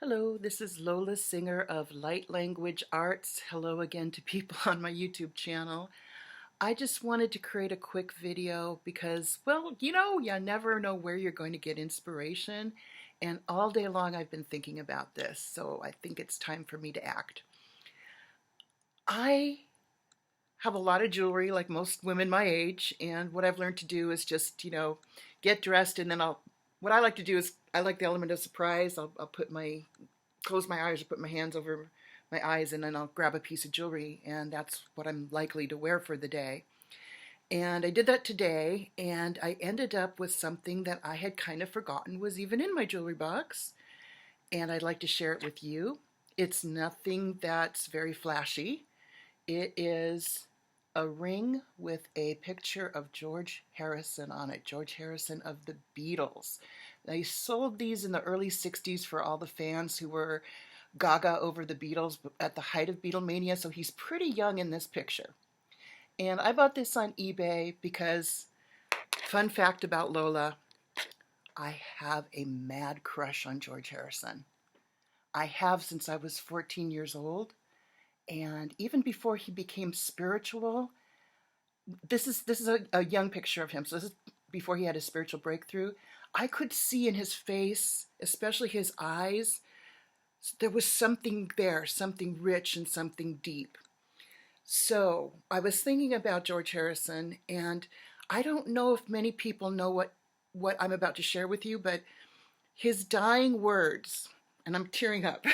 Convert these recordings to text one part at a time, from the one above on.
Hello, this is Lola Singer of Light Language Arts. Hello again to people on my YouTube channel. I just wanted to create a quick video because, well, you never know where you're going to get inspiration. And all day long I've been thinking about this, so I think it's time for me to act. I have a lot of jewelry like most women my age, and what I've learned to do is just, get dressed and then what I like to do is I like the element of surprise. I'll close my eyes or put my hands over my eyes and then I'll grab a piece of jewelry and that's what I'm likely to wear for the day. And I did that today and I ended up with something that I had kind of forgotten was even in my jewelry box, and I'd like to share it with you. It's nothing that's very flashy. It is a ring with a picture of George Harrison on it, George Harrison of the Beatles. They sold these in the early 60s for all the fans who were gaga over the Beatles at the height of Beatlemania, so he's pretty young in this picture. And I bought this on eBay because, fun fact about Lola, I have a mad crush on George Harrison. I have since I was 14 years old, and even before he became spiritual, this is a young picture of him, so this is before he had his spiritual breakthrough. I could see in his face, especially his eyes, there was something there, something rich and something deep. So I was thinking about George Harrison, and I don't know if many people know what I'm about to share with you, but his dying words, and I'm tearing up,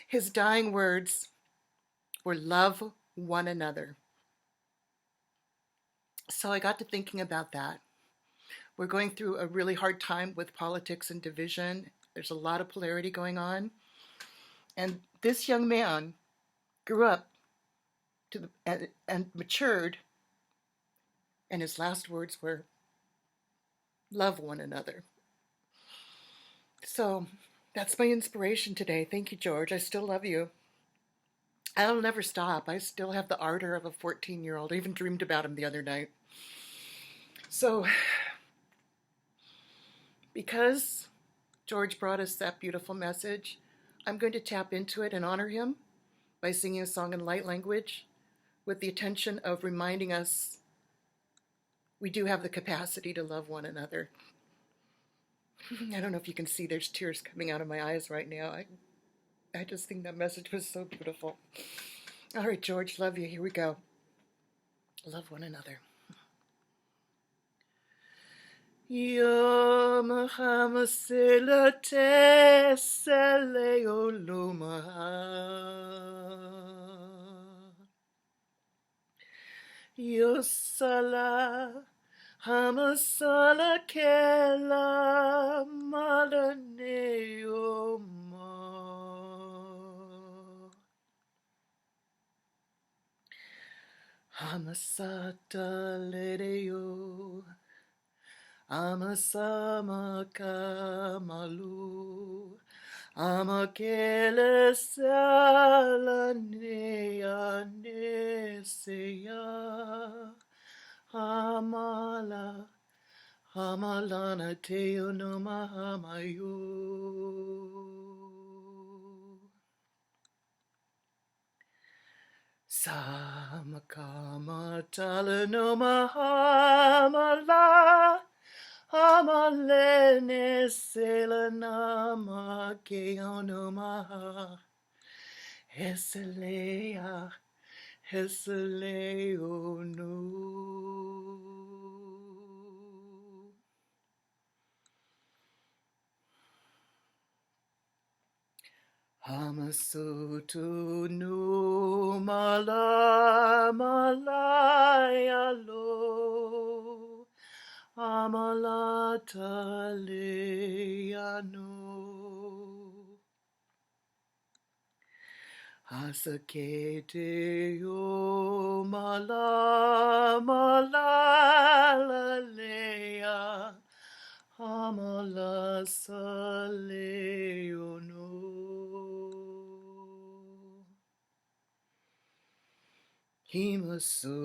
his dying words were love one another. So I got to thinking about that. We're going through a really hard time with politics and division. There's a lot of polarity going on. And this young man grew up and matured, and his last words were, love one another. So that's my inspiration today. Thank you, George. I still love you. I'll never stop. I still have the ardor of a 14-year-old. I even dreamed about him the other night. So, because George brought us that beautiful message, I'm going to tap into it and honor him by singing a song in light language with the intention of reminding us we do have the capacity to love one another. I don't know if you can see, there's tears coming out of my eyes right now. I just think that message was so beautiful. All right, George, love you. Here we go. Love one another. Yom hamasela tesele olumaha Yosala hamasala kela malaneoma Hamasata ledeo Amasama kamalu Amakele salanea neseya Hamalana teo no mahamayo Samakama talano mahamala Amalene selanama keonomaha Heselea Heseleonu Hamasoto no malayalo Amalata leano Asakete yo malalalea Amala saleono Himaso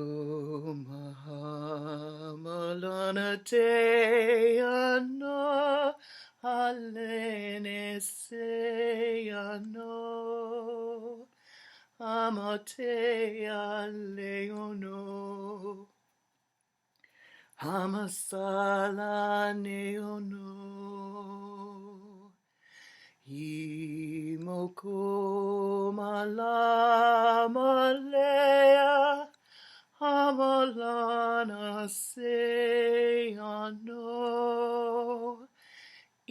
mahamalana te ana Alene seano, amatea leono, amasala neono, imoko malamalea, amalana seano,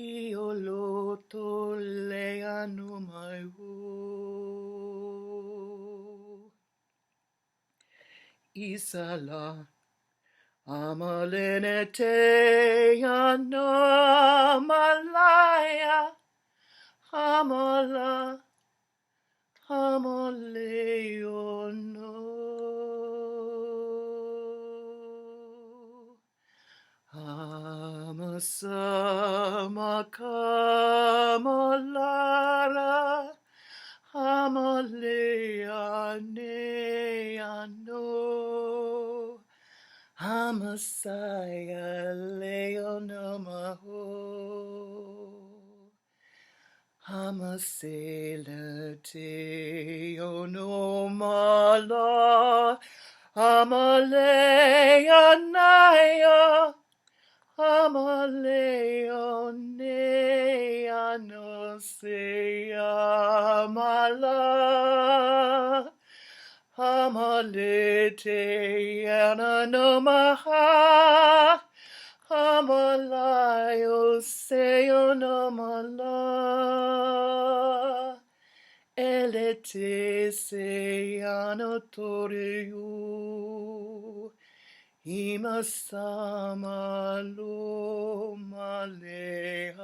io loto leano mai wo. Isala amalene te ano malaya amala amaleono. Amasama kamalara amaleaneano amasaya leonamaho amasela te onomala amaleanaya Amaleone no se amala Amalete ananomaha Amalayo se onomala Elete se anotoriu Imasama lo maleha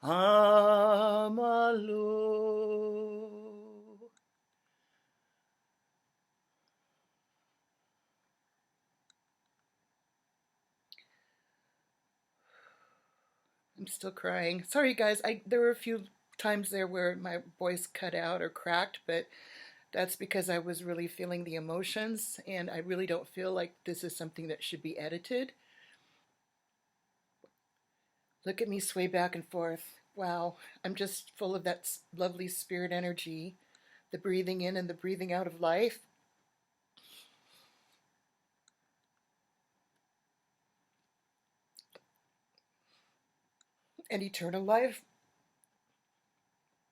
amalo. I'm still crying. Sorry guys, there were a few times there where my voice cut out or cracked, but that's because I was really feeling the emotions and I really don't feel like this is something that should be edited. Look at me sway back and forth. Wow, I'm just full of that lovely spirit energy, the breathing in and the breathing out of life. And eternal life.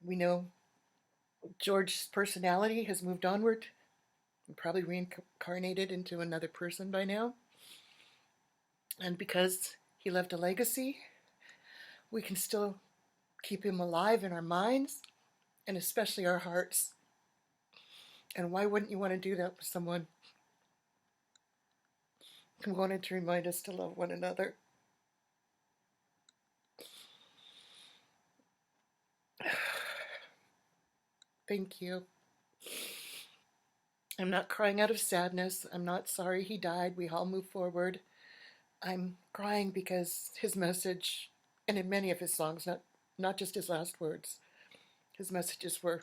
We know George's personality has moved onward and probably reincarnated into another person by now. And because he left a legacy, we can still keep him alive in our minds and especially our hearts. And why wouldn't you want to do that with someone who wanted to remind us to love one another? Thank you. I'm not crying out of sadness. I'm not sorry he died. We all move forward. I'm crying because his message, and in many of his songs, not just his last words, his messages were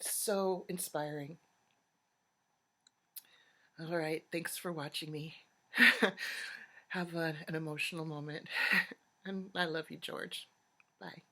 so inspiring. All right, thanks for watching me. Have an emotional moment. And I love you, George. Bye.